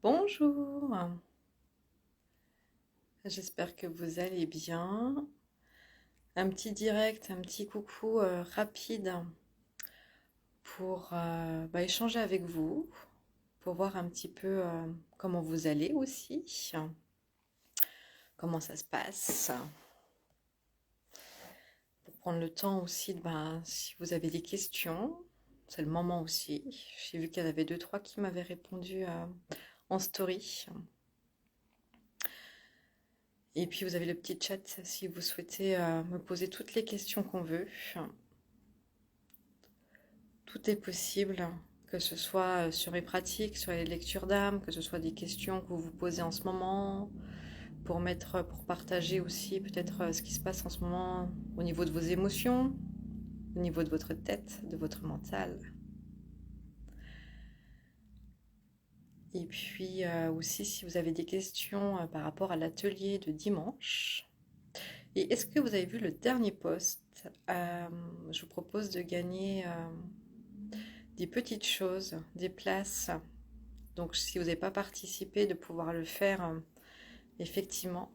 Bonjour, j'espère que vous allez bien. Un petit direct, un petit coucou rapide pour échanger avec vous, pour voir un petit peu comment vous allez aussi, comment ça se passe, pour prendre le temps aussi, si vous avez des questions, c'est le moment aussi. J'ai vu qu'il y en avait deux, trois qui m'avaient répondu en story. Et puis vous avez le petit chat si vous souhaitez me poser toutes les questions qu'on veut. Tout est possible, que ce soit sur les pratiques, sur les lectures d'âme, que ce soit des questions que vous vous posez en ce moment, pour partager aussi peut-être ce qui se passe en ce moment au niveau de vos émotions, au niveau de votre tête, de votre mental. Et puis aussi si vous avez des questions par rapport à l'atelier de dimanche. Et est-ce que vous avez vu le dernier post? Je vous propose de gagner des petites choses, des places. Donc si vous n'avez pas participé, de pouvoir le faire, effectivement.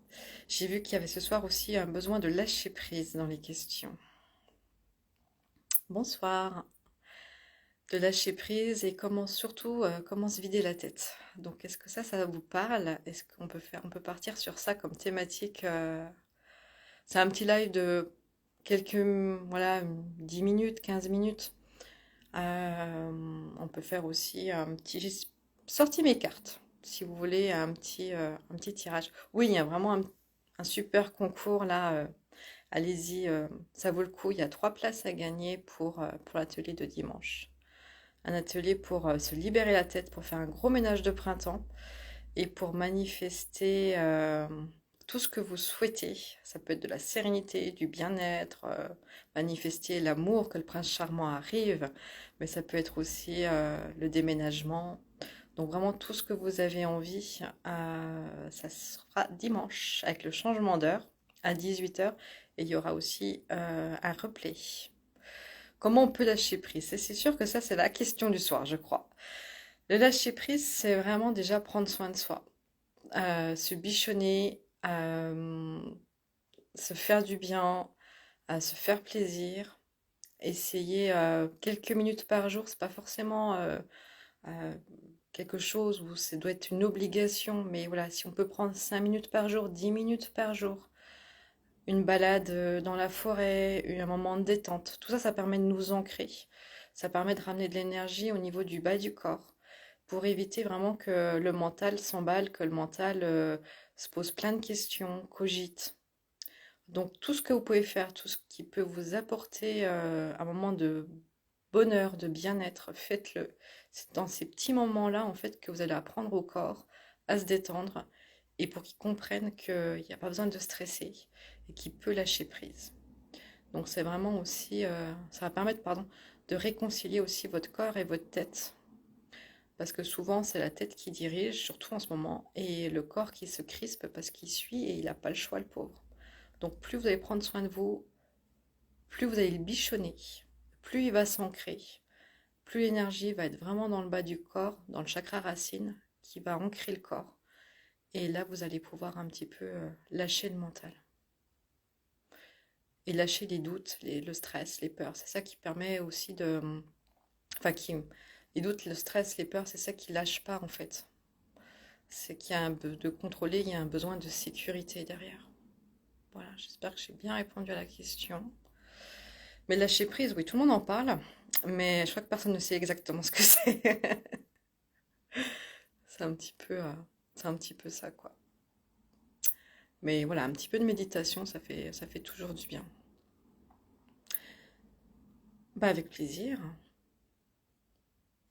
J'ai vu qu'il y avait ce soir aussi un besoin de lâcher prise dans les questions. Bonsoir. De lâcher prise et comment surtout comment se vider la tête. Donc est-ce que ça vous parle? Est-ce qu'on peut faire, on peut partir sur ça comme thématique? C'est un petit live de quelques, voilà, 10 minutes, 15 minutes. On peut faire aussi un petit... J'ai sorti mes cartes, si vous voulez, un petit tirage. Oui, il y a vraiment un super concours là. Allez-y, ça vaut le coup. Il y a 3 places à gagner pour l'atelier de dimanche. Un atelier pour se libérer la tête, pour faire un gros ménage de printemps et pour manifester tout ce que vous souhaitez. Ça peut être de la sérénité, du bien-être, manifester l'amour, que le prince charmant arrive, mais ça peut être aussi le déménagement. Donc vraiment tout ce que vous avez envie, ça sera dimanche avec le changement d'heure à 18 h et il y aura aussi un replay. Comment on peut lâcher prise? C'est sûr que ça c'est la question du soir, je crois. Le lâcher prise, c'est vraiment déjà prendre soin de soi, se bichonner, se faire du bien, se faire plaisir, essayer quelques minutes par jour, c'est pas forcément euh, quelque chose où ça doit être une obligation, mais voilà, si on peut prendre 5 minutes par jour, 10 minutes par jour, une balade dans la forêt, un moment de détente, tout ça, ça permet de nous ancrer, ça permet de ramener de l'énergie au niveau du bas du corps, pour éviter vraiment que le mental s'emballe, que le mental se pose plein de questions, cogite. Donc tout ce que vous pouvez faire, tout ce qui peut vous apporter un moment de bonheur, de bien-être, faites-le. C'est dans ces petits moments-là, en fait, que vous allez apprendre au corps à se détendre et pour qu'il comprenne qu'il n'y a pas besoin de stresser et qu'il peut lâcher prise. Donc c'est vraiment aussi, ça va permettre, pardon, de réconcilier aussi votre corps et votre tête. Parce que souvent, c'est la tête qui dirige, surtout en ce moment, et le corps qui se crispe parce qu'il suit et il n'a pas le choix, le pauvre. Donc plus vous allez prendre soin de vous, plus vous allez le bichonner, plus il va s'ancrer, plus l'énergie va être vraiment dans le bas du corps, dans le chakra racine, qui va ancrer le corps. Et là, vous allez pouvoir un petit peu lâcher le mental. Et lâcher les doutes, le stress, les peurs. C'est ça qui permet aussi de... Enfin, les doutes, le stress, les peurs, c'est ça qui lâche pas en fait. C'est qu'il y a de contrôler, il y a un besoin de sécurité derrière. Voilà, j'espère que j'ai bien répondu à la question. Mais lâcher prise, oui, tout le monde en parle, mais je crois que personne ne sait exactement ce que c'est. C'est un petit peu, c'est un petit peu ça, quoi. Mais voilà, un petit peu de méditation, ça fait toujours du bien. Bah, avec plaisir.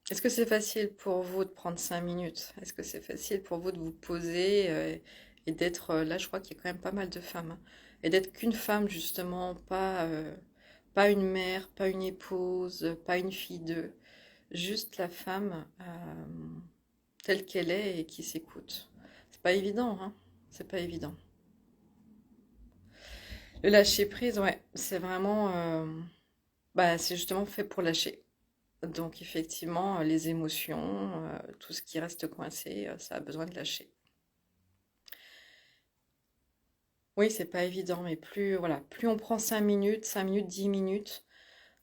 Est-ce que c'est facile pour vous de prendre 5 minutes? Est-ce que c'est facile pour vous de vous poser et d'être là, je crois qu'il y a quand même pas mal de femmes, hein, et d'être qu'une femme, justement, pas une mère, pas une épouse, pas une fille d'eux, juste la femme telle qu'elle est et qui s'écoute. C'est pas évident, hein? C'est pas évident. Le lâcher prise, ouais, c'est vraiment, c'est justement fait pour lâcher. Donc effectivement, les émotions, tout ce qui reste coincé, ça a besoin de lâcher. Oui, c'est pas évident, mais plus, voilà, plus on prend 5 minutes, 10 minutes,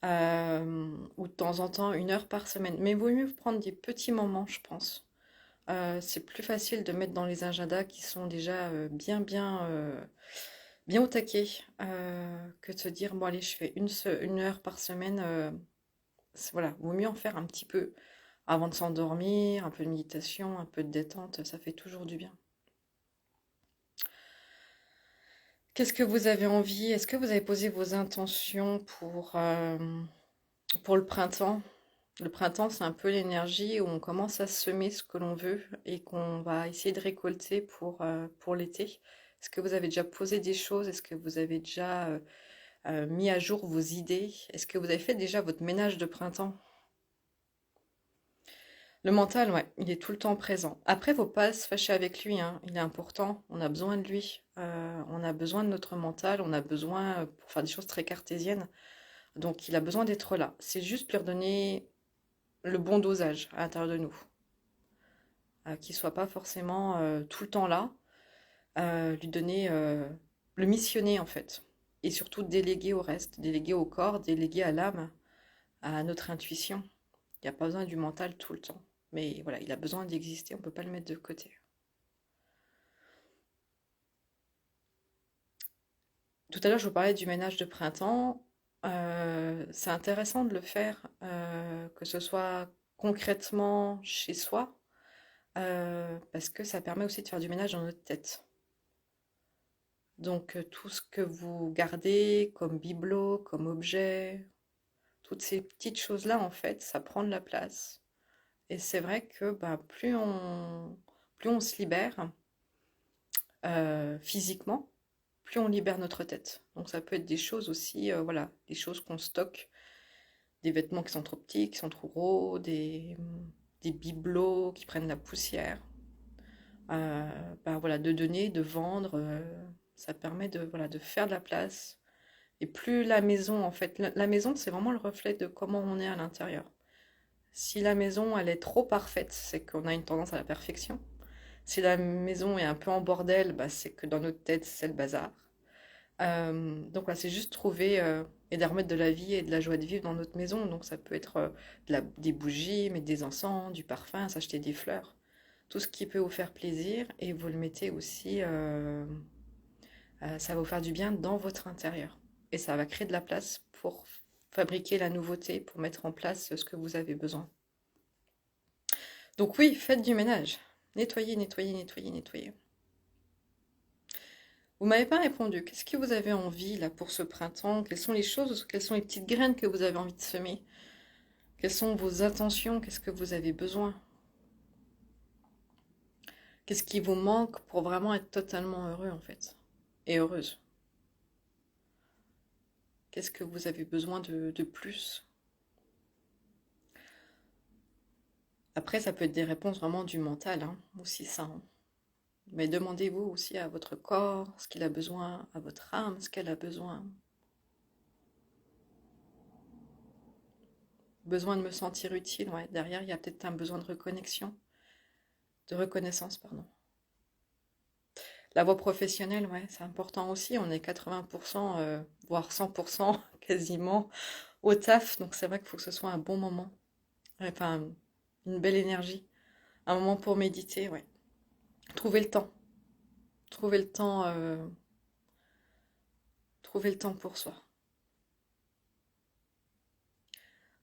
ou de temps en temps 1 heure par semaine. Mais il vaut mieux prendre des petits moments, je pense. C'est plus facile de mettre dans les agendas qui sont déjà bien au taquet, que de se dire, bon allez, je fais 1 heure par semaine. Voilà, vaut mieux en faire un petit peu avant de s'endormir, un peu de méditation, un peu de détente, ça fait toujours du bien. Qu'est-ce que vous avez envie? Est-ce que vous avez posé vos intentions pour le printemps? Le printemps, c'est un peu l'énergie où on commence à semer ce que l'on veut et qu'on va essayer de récolter pour l'été. Est-ce que vous avez déjà posé des choses? Est-ce que vous avez déjà mis à jour vos idées? Est-ce que vous avez fait déjà votre ménage de printemps? Le mental, ouais, il est tout le temps présent. Après, faut pas se fâcher avec lui, hein. Il est important. On a besoin de lui. On a besoin de notre mental. On a besoin pour faire des choses très cartésiennes. Donc, il a besoin d'être là. C'est juste lui redonner le bon dosage à l'intérieur de nous, qu'il soit pas forcément tout le temps là. Lui donner, le missionner en fait, et surtout déléguer au reste, déléguer au corps, déléguer à l'âme, à notre intuition. Il n'y a pas besoin du mental tout le temps. Mais voilà, il a besoin d'exister, on ne peut pas le mettre de côté. Tout à l'heure, je vous parlais du ménage de printemps. C'est intéressant de le faire, que ce soit concrètement chez soi, parce que ça permet aussi de faire du ménage dans notre tête. Donc tout ce que vous gardez comme bibelot, comme objet, toutes ces petites choses-là, en fait, ça prend de la place. Et c'est vrai que bah, plus on se libère physiquement, plus on libère notre tête. Donc ça peut être des choses aussi, voilà, des choses qu'on stocke, des vêtements qui sont trop petits, qui sont trop gros, des bibelots qui prennent la poussière. Bah, voilà, de donner, de vendre, ça permet de, voilà, de faire de la place. Et plus la maison, en fait, la maison, c'est vraiment le reflet de comment on est à l'intérieur. Si la maison, elle est trop parfaite, c'est qu'on a une tendance à la perfection. Si la maison est un peu en bordel, bah, c'est que dans notre tête, c'est le bazar. Donc voilà, c'est juste trouver et de remettre de la vie et de la joie de vivre dans notre maison. Donc ça peut être des bougies, mettre des encens, du parfum, s'acheter des fleurs. Tout ce qui peut vous faire plaisir et vous le mettez aussi, ça va vous faire du bien dans votre intérieur. Et ça va créer de la place pour fabriquer la nouveauté, pour mettre en place ce que vous avez besoin. Donc oui, faites du ménage. Nettoyez, nettoyez, nettoyez, nettoyez. Vous m'avez pas répondu. Qu'est-ce que vous avez envie là pour ce printemps? Quelles sont les choses, quelles sont les petites graines que vous avez envie de semer? Quelles sont vos intentions? Qu'est-ce que vous avez besoin? Qu'est-ce qui vous manque pour vraiment être totalement heureux en fait? Et heureuse? Qu'est-ce que vous avez besoin de plus? Après, ça peut être des réponses vraiment du mental, hein, aussi ça, hein. Mais demandez-vous aussi à votre corps ce qu'il a besoin, à votre âme ce qu'elle a besoin. Besoin de me sentir utile, ouais. Derrière, il y a peut-être un besoin de reconnexion, de reconnaissance, pardon. La voie professionnelle, ouais, c'est important aussi. On est 80%, voire 100% quasiment au taf. Donc c'est vrai qu'il faut que ce soit un bon moment. Enfin, une belle énergie. Un moment pour méditer, ouais. Trouver le temps. Trouver le temps, trouver le temps pour soi.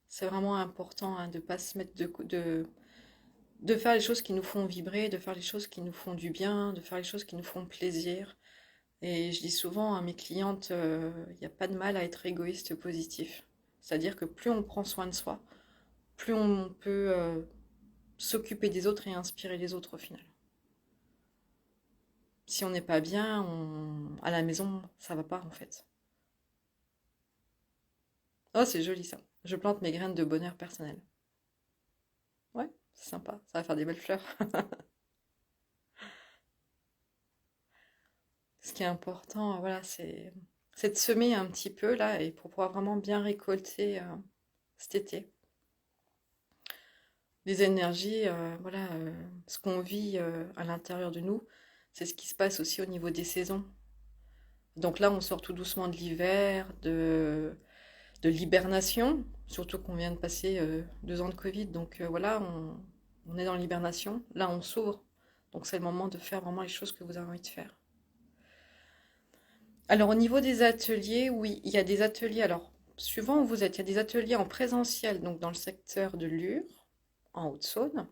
C'est vraiment important hein, de ne pas se mettre de faire les choses qui nous font vibrer, de faire les choses qui nous font du bien, de faire les choses qui nous font plaisir. Et je dis souvent à mes clientes, il n'y a pas de mal à être égoïste positif. C'est-à-dire que plus on prend soin de soi, plus on peut s'occuper des autres et inspirer les autres au final. Si on n'est pas bien, à la maison, ça va pas en fait. Oh, c'est joli ça. Je plante mes graines de bonheur personnel. Ouais, c'est sympa. Ça va faire des belles fleurs. Ce qui est important, voilà, c'est de semer un petit peu là et pour pouvoir vraiment bien récolter cet été. Les énergies, voilà, ce qu'on vit à l'intérieur de nous, c'est ce qui se passe aussi au niveau des saisons. Donc là, on sort tout doucement de l'hiver, de l'hibernation, surtout qu'on vient de passer 2 ans de Covid. Donc voilà, on est dans l'hibernation. Là, on s'ouvre. Donc c'est le moment de faire vraiment les choses que vous avez envie de faire. Alors au niveau des ateliers, oui, il y a des ateliers. Alors, suivant où vous êtes, il y a des ateliers en présentiel, donc dans le secteur de Lure, en Haute-Saône.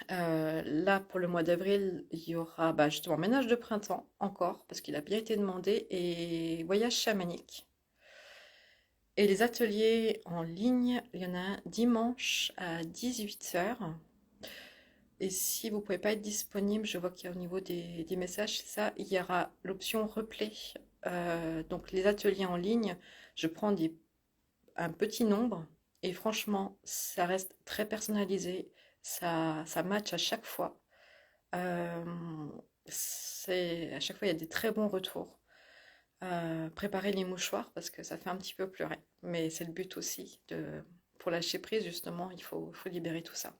Là, pour le mois d'avril, il y aura bah, justement ménage de printemps, encore, parce qu'il a bien été demandé, et voyage chamanique. Et les ateliers en ligne, il y en a un dimanche à 18 h. Et si vous ne pouvez pas être disponible, je vois qu'il y a au niveau des messages, c'est ça, il y aura l'option replay. Donc les ateliers en ligne, je prends un petit nombre et franchement, ça reste très personnalisé, ça match à chaque fois. Euh, à chaque fois, il y a des très bons retours. Préparez les mouchoirs parce que ça fait un petit peu pleurer. Mais c'est le but aussi. Pour lâcher prise, justement, il faut libérer tout ça.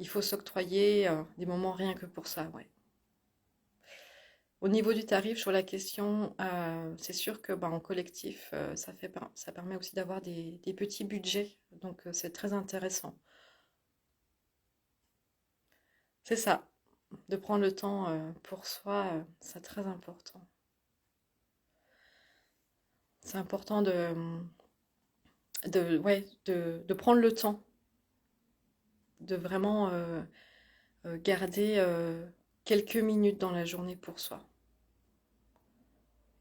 Il faut s'octroyer des moments rien que pour ça, ouais. Au niveau du tarif, sur la question, c'est sûr que bah, en collectif, ça permet aussi d'avoir des petits budgets. Donc, c'est très intéressant. C'est ça, de prendre le temps pour soi, c'est très important. C'est important ouais, de prendre le temps, de vraiment garder quelques minutes dans la journée pour soi.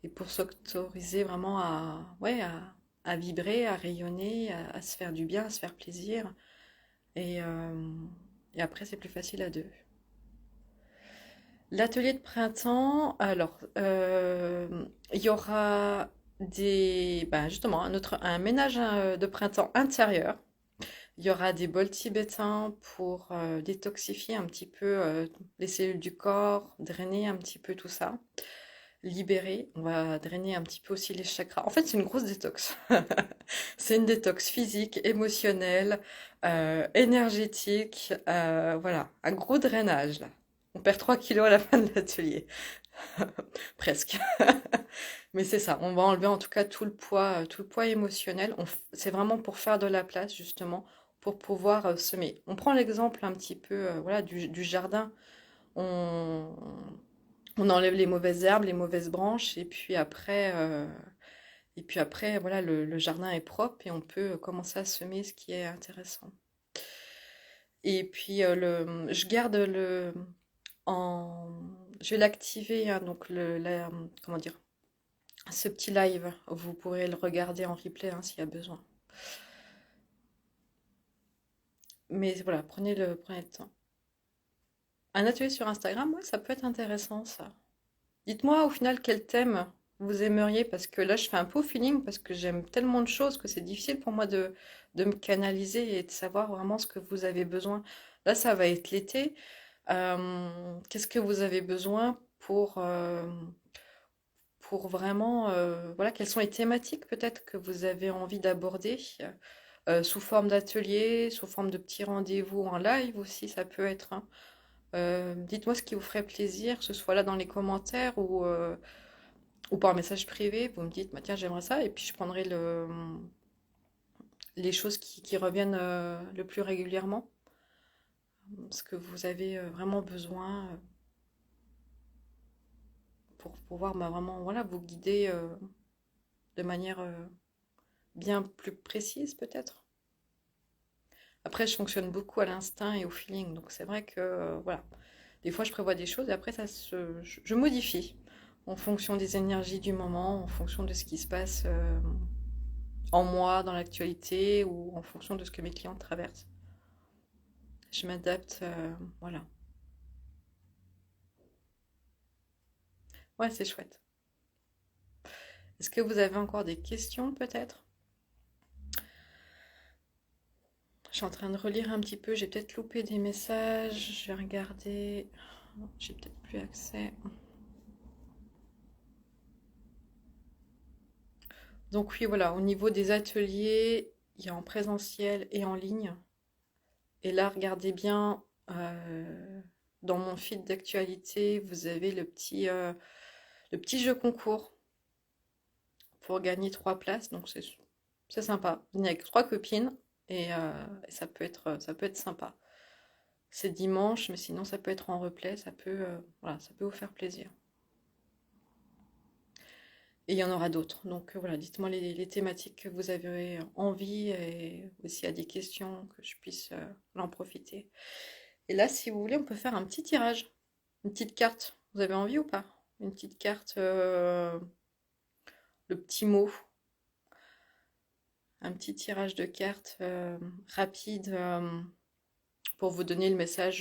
Et pour s'autoriser vraiment ouais, à vibrer, à rayonner, à se faire du bien, à se faire plaisir. Et, euh, et après, c'est plus facile à deux. L'atelier de printemps, alors, il y aura justement un ménage de printemps intérieur. Il y aura des bols tibétains pour détoxifier un petit peu les cellules du corps, drainer un petit peu tout ça, libérer. On va drainer un petit peu aussi les chakras. En fait, c'est une grosse détox. C'est une détox physique, émotionnelle, énergétique. Voilà, un gros drainage là. On perd 3 kilos à la fin de l'atelier. Presque. Mais c'est ça, on va enlever en tout cas tout le poids émotionnel. C'est vraiment pour faire de la place justement, pour pouvoir semer. On prend l'exemple un petit peu voilà, du jardin. On, on enlève les mauvaises herbes, les mauvaises branches, et puis après voilà, le jardin est propre et on peut commencer à semer ce qui est intéressant. Et puis je garde en, je vais l'activer, hein, donc comment dire, ce petit live. Vous pourrez le regarder en replay hein, s'il y a besoin. Mais voilà, prenez le temps. Un atelier sur Instagram, ouais, ça peut être intéressant ça. Dites-moi au final quel thème vous aimeriez, parce que là je fais un peu au feeling, parce que j'aime tellement de choses que c'est difficile pour moi de me canaliser et de savoir vraiment ce que vous avez besoin. Là ça va être l'été. Qu'est-ce que vous avez besoin pour vraiment, voilà, quelles sont les thématiques peut-être que vous avez envie d'aborder sous forme d'atelier, sous forme de petits rendez-vous en live aussi, ça peut être, hein. Dites-moi ce qui vous ferait plaisir, que ce soit là dans les commentaires ou par message privé. Vous me dites, bah, tiens, j'aimerais ça, et puis je prendrai les choses qui reviennent le plus régulièrement, ce que vous avez vraiment besoin pour pouvoir bah, vraiment voilà, vous guider de manière bien plus précise peut-être. Après, je fonctionne beaucoup à l'instinct et au feeling, donc c'est vrai que voilà, des fois je prévois des choses et après je modifie en fonction des énergies du moment, en fonction de ce qui se passe en moi, dans l'actualité ou en fonction de ce que mes clients traversent. Je m'adapte, voilà. Ouais, c'est chouette. Est-ce que vous avez encore des questions peut-être? Je suis en train de relire un petit peu, j'ai peut-être loupé des messages, je vais regarder. J'ai peut-être plus accès. Donc oui, voilà, au niveau des ateliers, il y a en présentiel et en ligne. Et là, regardez bien, dans mon feed d'actualité, vous avez le petit jeu concours pour gagner 3 places. Donc c'est sympa. Vous venez avec 3 copines et ça peut être sympa. C'est dimanche, mais sinon ça peut être en replay, voilà, ça peut vous faire plaisir. Et il y en aura d'autres. Donc voilà, dites-moi les thématiques que vous avez envie et s'il y a des questions que je puisse en profiter. Et là, si vous voulez, on peut faire un petit tirage, une petite carte. Vous avez envie ou pas? Une petite carte, le petit mot, un petit tirage de cartes rapide pour vous donner le message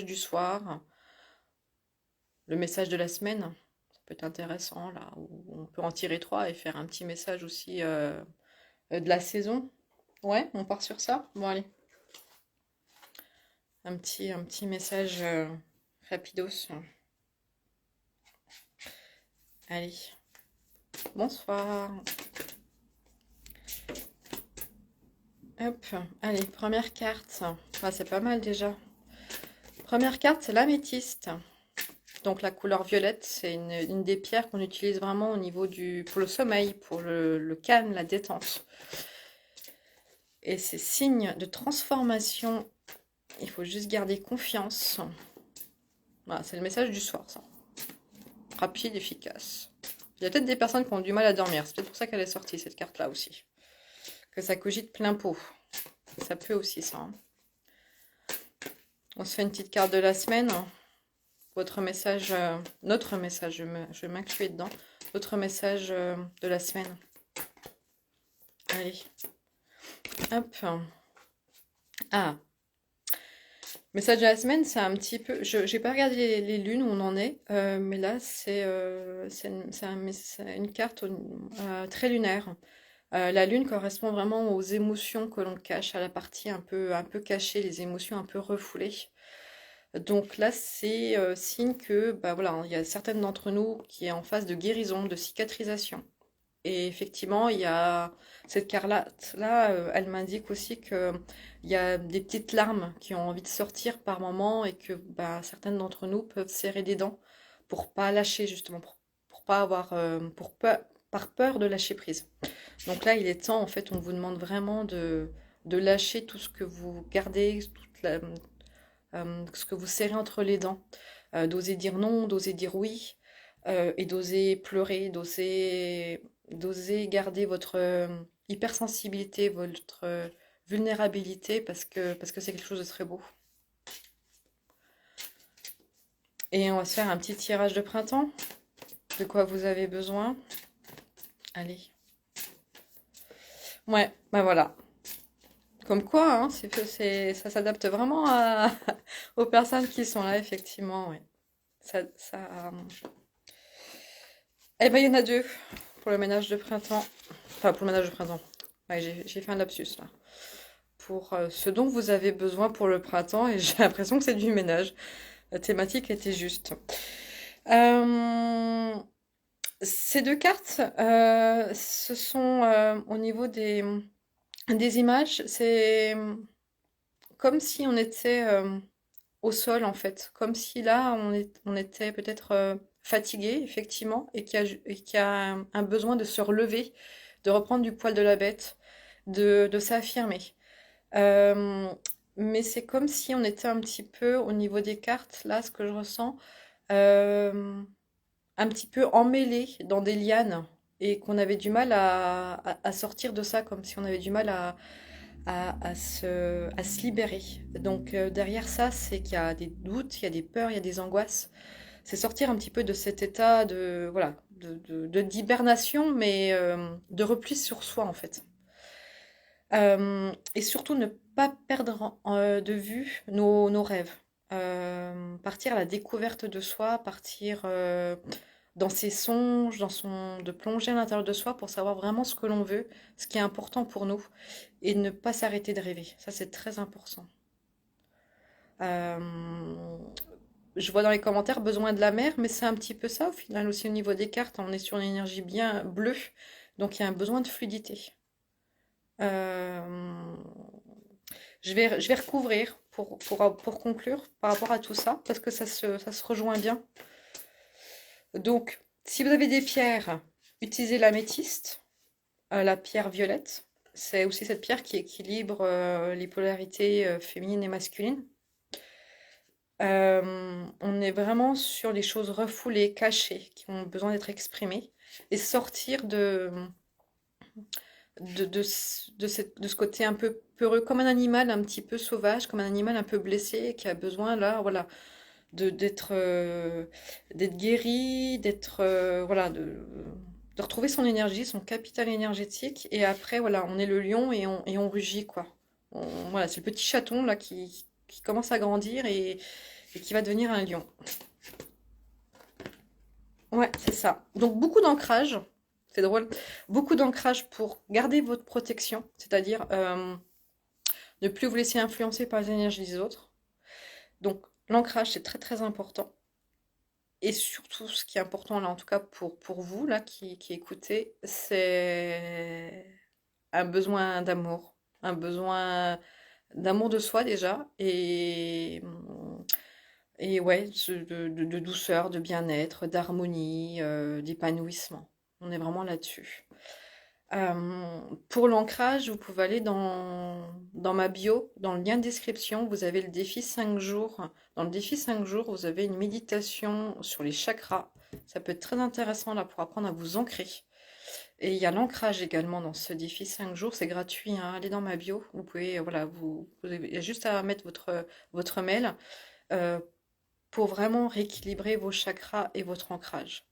du soir, le message de la semaine. Ça peut être intéressant là, ou on peut en tirer 3 et faire un petit message aussi de la saison. Ouais, on part sur ça? Bon, allez. Un petit message rapidos. Allez. Bonsoir. Hop. Allez, première carte. Ah, c'est pas mal déjà. Première carte, c'est l'améthyste. Donc la couleur violette, c'est une des pierres qu'on utilise vraiment au niveau pour le sommeil, pour le calme, la détente. Et c'est signe de transformation. Il faut juste garder confiance. Voilà, c'est le message du soir, ça. Rapide, efficace. Il y a peut-être des personnes qui ont du mal à dormir. C'est peut-être pour ça qu'elle est sortie, cette carte-là aussi. Que ça cogite plein pot. Ça peut aussi, ça. Hein. On se fait une petite carte de la semaine. Votre message, notre message, je vais m'inclure dedans. Votre message de la semaine. Allez. Hop. Ah. Message de la semaine, c'est un petit peu... Je n'ai pas regardé les lunes où on en est, mais là, c'est une carte très lunaire. La lune correspond vraiment aux émotions que l'on cache, à la partie un peu cachée, les émotions un peu refoulées. Donc là, c'est signe que, bah voilà, il y a certaines d'entre nous qui est en phase de guérison, de cicatrisation. Et effectivement, il y a cette carte-là, elle m'indique aussi que il y a des petites larmes qui ont envie de sortir par moment et que bah, certaines d'entre nous peuvent serrer des dents pour pas lâcher justement, pour pas avoir, par peur de lâcher prise. Donc là, il est temps, en fait, on vous demande vraiment de lâcher tout ce que vous gardez, ce que vous serrez entre les dents, d'oser dire non, d'oser dire oui, et d'oser pleurer, d'oser garder votre hypersensibilité, votre vulnérabilité, parce que c'est quelque chose de très beau. Et on va se faire un petit tirage de printemps, de quoi vous avez besoin. Allez. Ouais, ben voilà. Comme quoi, hein, ça s'adapte vraiment aux personnes qui sont là, effectivement. Ouais. Ça. Eh ben, il y en a deux pour le ménage de printemps. Enfin, pour le ménage de printemps. Ouais, j'ai fait un lapsus là. Pour ce dont vous avez besoin pour le printemps, et j'ai l'impression que c'est du ménage. La thématique était juste. Euh, Ces deux cartes, ce sont au niveau des images, c'est comme si on était au sol en fait, comme si là on était peut-être fatigué effectivement et qui a un besoin de se relever, de reprendre du poil de la bête, de s'affirmer. Euh, mais c'est comme si on était un petit peu au niveau des cartes, là ce que je ressens, euh, un petit peu emmêlé dans des lianes et qu'on avait du mal à sortir de ça, comme si on avait du mal à se libérer. Donc derrière ça, c'est qu'il y a des doutes, il y a des peurs, il y a des angoisses. C'est sortir un petit peu de cet état de voilà d'hibernation, mais de repli sur soi en fait. Et surtout ne pas perdre de vue nos rêves. Partir à la découverte de soi, partir dans ses songes, de plonger à l'intérieur de soi pour savoir vraiment ce que l'on veut, ce qui est important pour nous, et ne pas s'arrêter de rêver. Ça, c'est très important. Euh, je vois dans les commentaires besoin de la mer, mais c'est un petit peu ça au final aussi au niveau des cartes. On est sur une énergie bien bleue, donc il y a un besoin de fluidité. Euh, Je vais recouvrir pour conclure par rapport à tout ça, parce que ça se rejoint bien. Donc, si vous avez des pierres, utilisez l'améthyste, la pierre violette. C'est aussi cette pierre qui équilibre les polarités féminines et masculines. On est vraiment sur les choses refoulées, cachées, qui ont besoin d'être exprimées, et sortir de ce côté un peu peureux, comme un animal un petit peu sauvage, comme un animal un peu blessé, qui a besoin, là, voilà, d'être guéri, voilà, de retrouver son énergie, son capital énergétique. Et après, voilà, on est le lion et on rugit, quoi. Voilà, c'est le petit chaton, là, qui commence à grandir et qui va devenir un lion. Ouais, c'est ça. Donc, beaucoup d'ancrage. C'est drôle. Beaucoup d'ancrage pour garder votre protection, c'est-à-dire ne plus vous laisser influencer par les énergies des autres. Donc, l'ancrage, c'est très très important. Et surtout, ce qui est important là, en tout cas pour vous là qui écoutez, c'est un besoin d'amour, un besoin d'amour de soi déjà, et ouais, de douceur, de bien-être, d'harmonie, d'épanouissement. On est vraiment là-dessus. Pour l'ancrage, vous pouvez aller dans ma bio, dans le lien de description, vous avez le défi 5 jours. Dans le défi 5 jours, vous avez une méditation sur les chakras. Ça peut être très intéressant là pour apprendre à vous ancrer. Et il y a l'ancrage également dans ce défi 5 jours, c'est gratuit, hein. Allez dans ma bio, vous pouvez, voilà, il y a juste à mettre votre mail euh, pour vraiment rééquilibrer vos chakras et votre ancrage,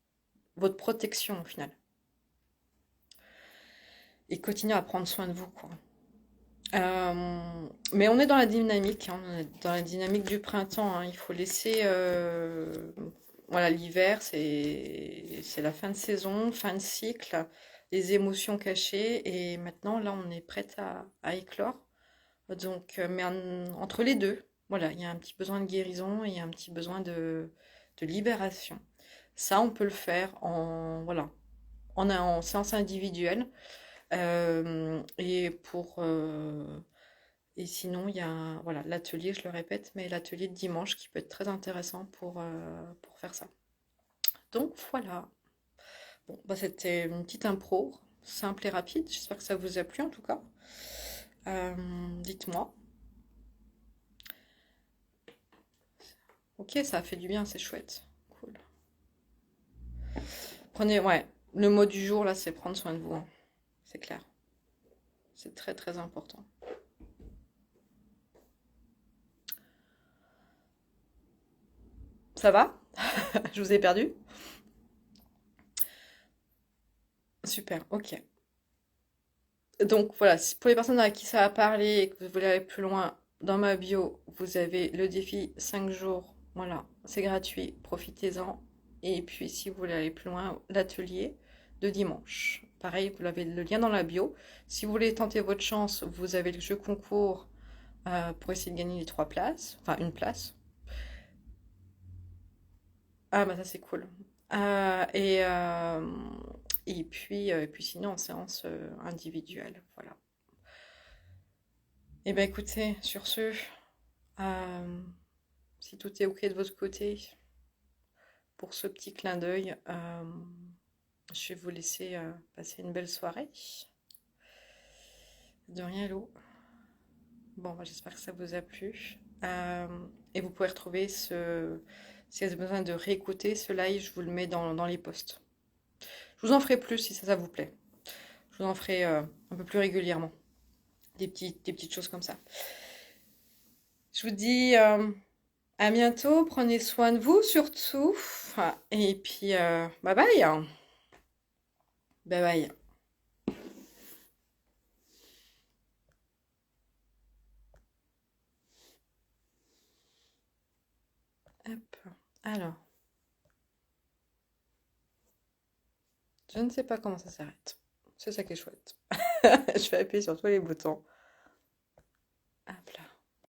votre protection au final. Et continuer à prendre soin de vous, quoi. Mais on est dans la dynamique, hein, on est dans la dynamique du printemps, hein. Il faut laisser, voilà, l'hiver, c'est la fin de saison, fin de cycle, les émotions cachées, et maintenant là, on est prête à éclore. Donc, mais entre les deux, voilà, il y a un petit besoin de guérison et il y a un petit besoin de libération. Ça, on peut le faire voilà, en séance individuelle. Et sinon, il y a voilà, l'atelier, je le répète, mais l'atelier de dimanche qui peut être très intéressant pour faire ça. Donc voilà. Bon, bah, c'était une petite impro, simple et rapide. J'espère que ça vous a plu en tout cas. Dites-moi. Ok, ça a fait du bien, c'est chouette. Cool. Prenez, ouais, le mot du jour là, c'est prendre soin de vous, hein. C'est clair. C'est très très important. Ça va? Je vous ai perdu? Super, ok. Donc voilà, pour les personnes à qui ça a parlé et que vous voulez aller plus loin, dans ma bio, vous avez le défi 5 jours. Voilà, c'est gratuit, profitez-en. Et puis si vous voulez aller plus loin, l'atelier de dimanche. Pareil, vous avez le lien dans la bio. Si vous voulez tenter votre chance, vous avez le jeu concours pour essayer de gagner les 3 places, enfin une place. Ah bah ça c'est cool. Euh, et, euh, et puis sinon en séance individuelle, voilà. Eh bien écoutez, sur ce, euh, si tout est ok de votre côté, pour ce petit clin d'œil, je vais vous laisser passer une belle soirée. De rien, Lou. Bon, bah, j'espère que ça vous a plu. Et vous pouvez retrouver si vous avez besoin de réécouter ce live, je vous le mets dans les posts. Je vous en ferai plus si ça vous plaît. Je vous en ferai un peu plus régulièrement. Des petites choses comme ça. Je vous dis à bientôt. Prenez soin de vous surtout. Et puis, bye bye. Bye bye. Hop. Alors, je ne sais pas comment ça s'arrête. C'est ça qui est chouette. Je vais appuyer sur tous les boutons.